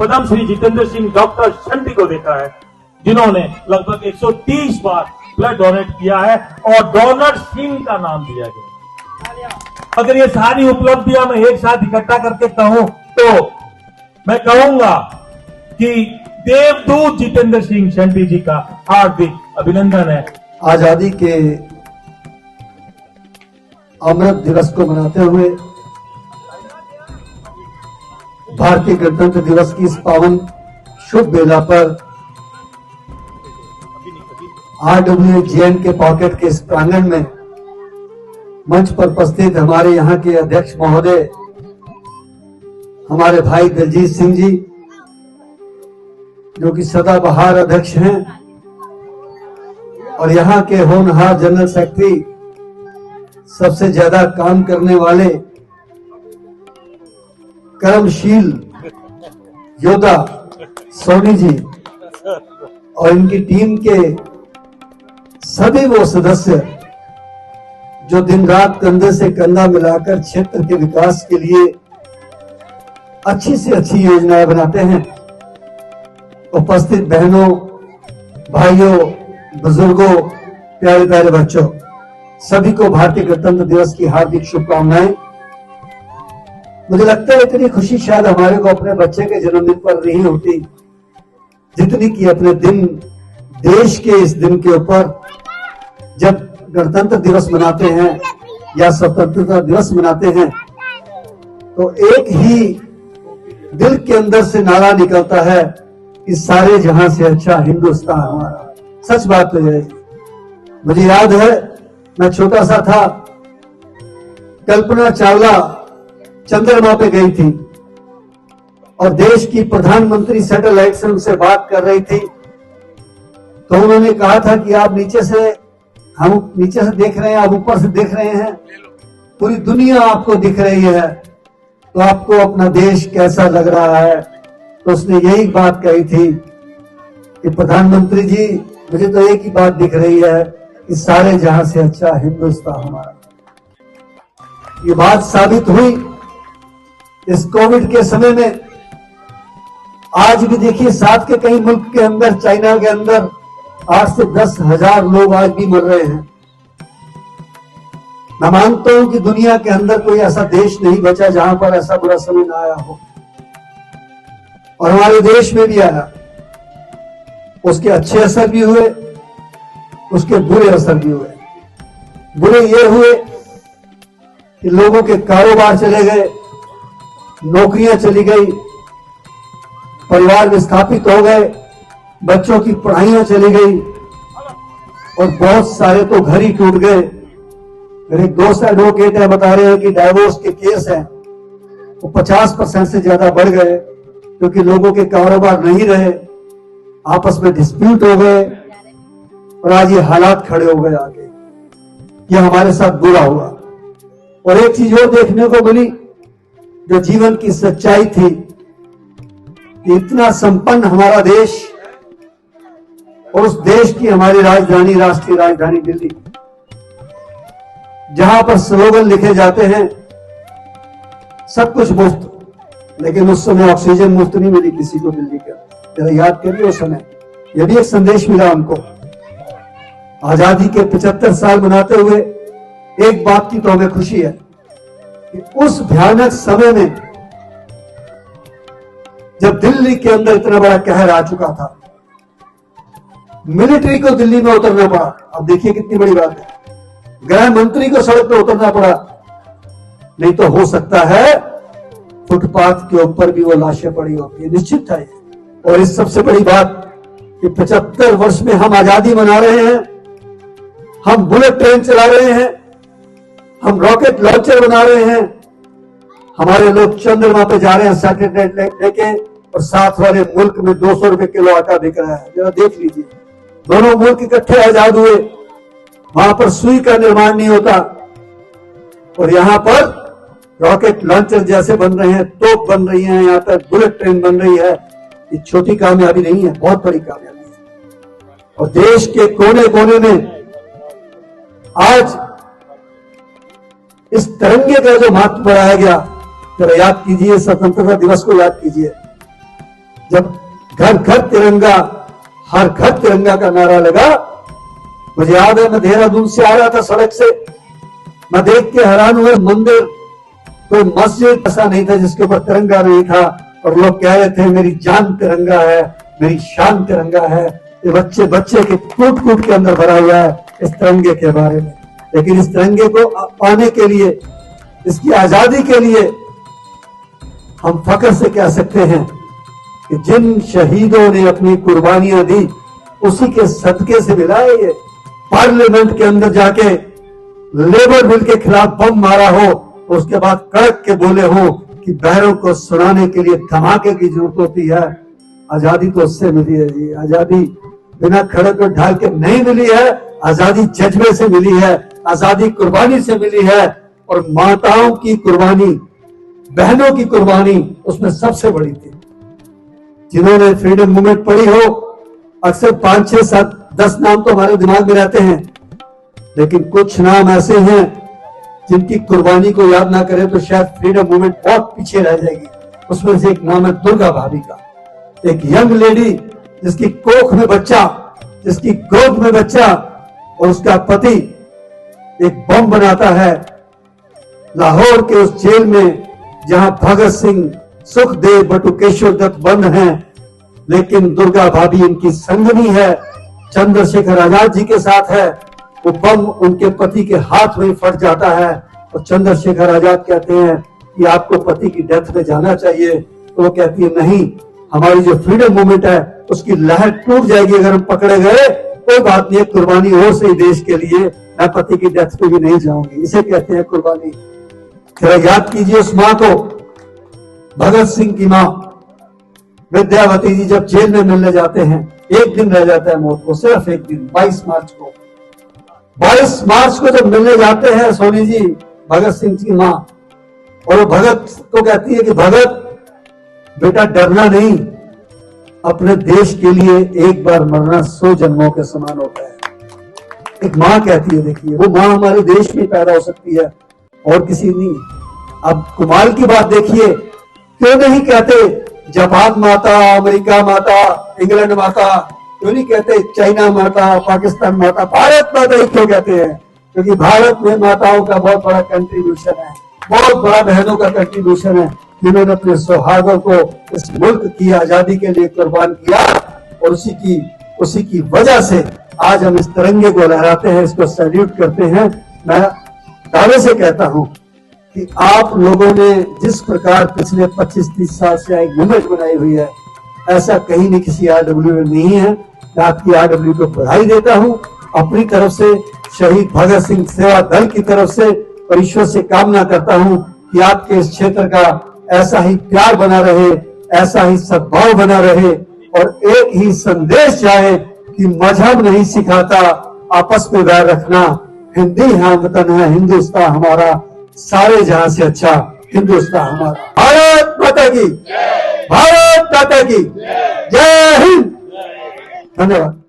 Padma Shri Jitendra Singh doctor Shunty को देता है, जिन्होंने लगभग 130 बार ब्लड डोनेट किया है और डोनर सिंह का नाम दिया गया। अगर ये सारी उपलब्धियां मैं एक साथ इकट्ठा करके कहूं तो मैं कहूंगा कि देवदूत जितेंद्र सिंह शंटी जी का हार्दिक अभिनंदन है। आजादी के अमृत दिवस को मनाते हुए भारतीय गणतंत्र दिवस की इस पावन शुभ बेला पर RWJN के पॉकेट के इस प्रांगण में मंच पर उपस्थित हमारे यहाँ के अध्यक्ष महोदय, हमारे भाई दलजीत सिंह जी, जो कि सदाबहार अध्यक्ष हैं, और यहाँ के होनहार जनरल सेक्रेटरी, सबसे ज्यादा काम करने वाले कर्मशील योद्धा सोनी जी, और इनकी टीम के सभी वो सदस्य जो दिन रात कंधे से कंधा मिलाकर क्षेत्र के विकास के लिए अच्छी से अच्छी योजनाएं बनाते हैं। उपस्थित बहनों, भाइयों, बुजुर्गों, प्यारे प्यारे बच्चों, सभी को भारतीय गणतंत्र दिवस की हार्दिक शुभकामनाएं। मुझे लगता है इतनी खुशी शायद हमारे को अपने बच्चे के जन्मदिन पर नहीं होती जितनी कि अपने दिन, देश के इस दिन के ऊपर जब गणतंत्र दिवस मनाते हैं या स्वतंत्रता दिवस मनाते हैं तो एक ही दिल के अंदर से नारा निकलता है कि सारे जहां से अच्छा हिंदुस्तान हमारा। सच बात तो है। मुझे याद है, मैं छोटा सा था, कल्पना चावला चंद्रमा पे गई थी और देश की प्रधानमंत्री सैटेलाइट से उनसे बात कर रही थी, तो उन्होंने कहा था कि आप हम नीचे से देख रहे हैं, आप ऊपर से देख रहे हैं, पूरी दुनिया आपको दिख रही है, तो आपको अपना देश कैसा लग रहा है। तो उसने यही बात कही थी कि प्रधानमंत्री जी, मुझे तो एक ही बात दिख रही है कि सारे जहां से अच्छा हिंदुस्तान हमारा। ये बात साबित हुई इस कोविड के समय में। आज भी देखिए, साथ के कई मुल्क के अंदर, चाइना के अंदर 8 से 10,000 लोग आज भी मर रहे हैं। मैं मानता हूं कि दुनिया के अंदर कोई ऐसा देश नहीं बचा जहां पर ऐसा बुरा समय ना आया हो, और हमारे देश में भी आया। उसके अच्छे असर भी हुए, उसके बुरे असर भी हुए। बुरे ये हुए कि लोगों के कारोबार चले गए, नौकरियां चली गई, परिवार विस्थापित हो गए, बच्चों की पढ़ाइयां चली गई, और बहुत सारे तो घर ही टूट गए। मेरे एक दोस्त एडवोकेट है, बता रहे हैं कि डाइवोर्स के केस हैं वो 50% से ज्यादा बढ़ गए, क्योंकि लोगों के कारोबार नहीं रहे, आपस में डिस्प्यूट हो गए, और आज ये हालात खड़े हो गए आगे। ये हमारे साथ बुरा हुआ। और एक चीज और देखने को मिली जो जीवन की सच्चाई थी, कि इतना संपन्न हमारा देश, और उस देश की हमारी राजधानी, राष्ट्रीय राजधानी दिल्ली, जहां पर स्लोगन लिखे जाते हैं सब कुछ मुफ्त, लेकिन उस समय ऑक्सीजन मुफ्त नहीं मिली किसी को दिल्ली का। जरा याद करिए उस समय, यह भी एक संदेश मिला हमको। आजादी के 75 साल मनाते हुए एक बात की तो हमें खुशी है कि उस भयानक समय में जब दिल्ली के अंदर इतना बड़ा कहर आ चुका था, मिलिट्री को दिल्ली में उतरना पड़ा। अब देखिए कितनी बड़ी बात है, गृह मंत्री को सड़क पर उतरना पड़ा, नहीं तो हो सकता है फुटपाथ के ऊपर भी वो लाशें पड़ी होती है, निश्चित था ये। और इस सबसे बड़ी बात कि 75 वर्ष में हम आजादी मना रहे हैं, हम बुलेट ट्रेन चला रहे हैं, हम रॉकेट लॉन्चर बना रहे हैं, हमारे लोग चंद्रमा पे जा रहे हैं सैटेलाइट लेके, और साथ वाले मुल्क में 200 रुपए किलो आटा बिक रहा है। जरा देख लीजिए, दोनों मुल्क इकट्ठे आजाद हुए, वहां पर सुई का निर्माण नहीं होता, और यहां पर रॉकेट लॉन्चर जैसे बन रहे हैं, तोप बन रही है, यहां पर बुलेट ट्रेन बन रही है। ये छोटी कामयाबी नहीं है, बहुत बड़ी कामयाबी है। और देश के कोने कोने में आज इस तिरंगे का जो महत्व बढ़ाया गया, जरा याद कीजिए, स्वतंत्रता दिवस को याद कीजिए। जब घर घर तिरंगा, हर घर तिरंगा का नारा लगा, मुझे याद है मैं देहरादून से आ रहा था सड़क से, मैं देख के हैरान हुआ, मंदिर कोई मस्जिद ऐसा नहीं था जिसके ऊपर तिरंगा नहीं था, और लोग कह रहे थे मेरी जान तिरंगा है, मेरी शान तिरंगा है। ये बच्चे बच्चे के कूट कूट के अंदर भरा हुआ है इस तिरंगे के बारे में। लेकिन इस तिरंगे को पाने के लिए, इसकी आजादी के लिए हम फख्र से कह सकते हैं कि जिन शहीदों ने अपनी कुर्बानियां दी, उसी के सदके से मिला है ये। पार्लियामेंट के अंदर जाके लेबर बिल के खिलाफ बम मारा हो, उसके बाद कड़क के बोले हो कि बहरों को सुनाने के लिए धमाके की जरूरत होती है। आजादी तो उससे मिली है जी, आजादी बिना खड़े को ढाल के नहीं मिली है, आजादी जज्बे से मिली है, आजादी कुर्बानी से मिली है। और माताओं की कुर्बानी, बहनों की कुर्बानी उसमें सबसे बड़ी थी। जिन्होंने फ्रीडम मूवमेंट पढ़ी हो, अक्सर 5, 6, 7, 10 नाम तो हमारे दिमाग में रहते हैं, लेकिन कुछ नाम ऐसे हैं जिनकी कुर्बानी को याद ना करें तो शायद फ्रीडम मूवमेंट बहुत पीछे रह जाएगी। उसमें से एक नाम है दुर्गा भाभी का। एक यंग लेडी जिसकी कोख में बच्चा, जिसकी गोद में बच्चा, और उसका पति एक बम बनाता है लाहौर के उस जेल में जहां भगत सिंह, सुखदेव, बटुकेश्वर दत्त बंद हैं। लेकिन दुर्गा भाभी इनकी संगनी है, चंद्रशेखर आजाद जी के साथ है। वो बम उनके पति के हाथ में फट जाता है और चंद्रशेखर आजाद कहते हैं कि आपको पति की डेथ में जाना चाहिए। तो वो कहती है नहीं, हमारी जो फ्रीडम मूवमेंट है उसकी लहर टूट जाएगी अगर हम पकड़े गए, कोई बात नहीं, कुर्बानी हो सही देश के लिए, मैं पति की डेथ पे भी नहीं जाऊंगी। इसे कहते हैं कुर्बानी। जरा याद कीजिए उस मां को, भगत सिंह की मां विद्यावती जी जब जेल में मिलने जाते हैं, एक दिन रह जाता है मौत को, सिर्फ एक दिन, 22 मार्च को। 22 मार्च को जब मिलने जाते हैं सोनी जी, भगत सिंह की मां, और वो भगत को कहती है कि भगत बेटा डरना नहीं, अपने देश के लिए एक बार मरना 100 जन्मों के समान होता है। एक मां कहती है, देखिए वो मां हमारे देश में पैदा हो सकती है और किसी नहीं। अब कमाल की बात देखिए, क्यों नहीं कहते जापान माता, अमेरिका माता, इंग्लैंड माता, क्यों नहीं कहते चाइना माता, पाकिस्तान माता, भारत माता ही क्यों कहते हैं? क्योंकि भारत में माताओं का बहुत बड़ा कंट्रीब्यूशन है, बहुत बड़ा बहनों का कंट्रीब्यूशन है, जिन्होंने अपने सौहार्दों को इस मुल्क की आजादी के लिए कुर्बान किया। और उसी की वजह से आज हम इस तिरंगे को लहराते हैं, इसको सैल्यूट करते हैं। मैं दावे से कहता हूं कि आप लोगों ने जिस प्रकार पिछले 25-30 साल से एक मूवमेंट बनाई हुई है, ऐसा कहीं नहीं किसी आरडब्ल्यू में नहीं है। मैं आपकी आरडब्ल्यू को बधाई देता हूं अपनी तरफ से, शहीद भगत सिंह सेवा दल की तरफ से, और ईश्वर से कामना करता हूं कि आपके इस क्षेत्र का ऐसा ही प्यार बना रहे, ऐसा ही सद्भाव बना रहे, और एक ही संदेश जाए कि मजहब नहीं सिखाता आपस में वैर रखना, हिंदी है वतन है हिंदुस्तान हमारा, सारे जहां से अच्छा हिंदुस्तान हमारा। भारत माता की, भारत माता की जय हिंद। धन्यवाद।